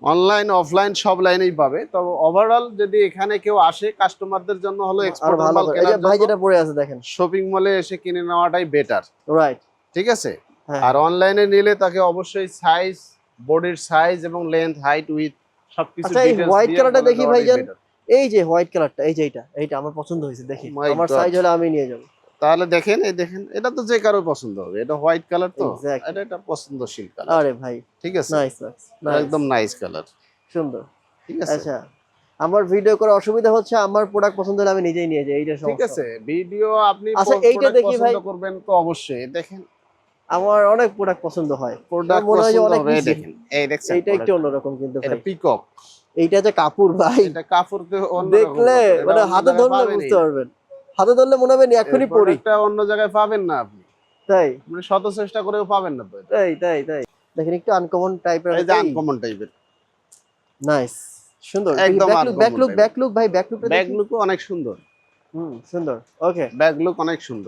Online offline সব লাইনেই পাবে। তবে ওভারঅল যদি এখানে কেউ আসে কাস্টমারদের জন্য হলো আর এক্সপোর্টের ভালো মাল করে এই যে কেনার ভাই জন্য যেটা পরে আছে দেখেন, শপিং মলে এসে কিনে নেওয়াটাই বেটার। রাইট। ঠিক আছে। হ্যাঁ আর অনলাইনে নিলে তাকে অবশ্যই সাইজ, বডির সাইজ এবং লেন্থ, হাইট, উইথ সবকিছু আচ্ছা, এই ডিটেইলস হোয়াইট দিয়ে কালারটা বলে দেখি দেওয়াটাই ভাইজান, বেটার। এই যে হোয়াইট কালারটা, এই যে এইটা আমার পছন্দ হয়েছে, দেখি মাই আমার গড, সাইজ হলে আমি নিয়ে যাব। তাহলে দেখেন, এই দেখেন, এটা তো যে কারো পছন্দ হবে। এটা হোয়াইট কালার তো, এক্স্যাক্টলি। এটা একটা পছন্দশীল কালার। আরে ভাই, ঠিক আছে, নাইস নাইস এটা নাইস, একদম নাইস কালার। সুন্দর। ঠিক আছে। আচ্ছা, আমার ভিডিও করার অসুবিধা হচ্ছে, আমার প্রোডাক্ট পছন্দ হলে আমি নিজেই নিয়ে যাই, এইটা ঠিক সমস্যা। আছে, ভিডিও আপনি আচ্ছা, এইটা প্রোডাক্ট দেখি ভাই, পছন্দ করবেন তো অবশ্যই। দেখেন, আমার অনেক প্রোডাক্ট পছন্দ হয়, আমার প্রোডাক্ট মনে হয় যে পছন্দ অনেক হবে। এই ইজি। দেখেন, এই দেখছেন এইটা একটু প্রোডাক্ট, অন্যরকম কিন্তু এটা ভাই, পিকক। এইটা যে কাপড় ভাই, এটা কাপড় তো অন্যরকম দেখলে কাপড়, এটা মানে অন্য হাতে জায়গায় ধরলে পাবেনই বুঝতে না। পারবেন, হাতে ধরলে মনে হবে এই এখনই পরি। প্রোডাক্টটা অন্য জায়গায় পাবেন না আপনি, তাই মানে শত চেষ্টা করেও পাবেন না তো এটা। তাই তাই তাই দেখেন, একটু আনকমন টাইপের, এই যে এই আনকমন টাইপের, নাইস, সুন্দর। একদম ব্যাকলুক আনকমন ব্যাকলুক টাইপের। ব্যাকলুক ভাই, ব্যাকলুকটা ব্যাক দেখি। লুকও অনেক সুন্দর, সুন্দর, ওকে। ব্যাক লুক অনেক সুন্দর।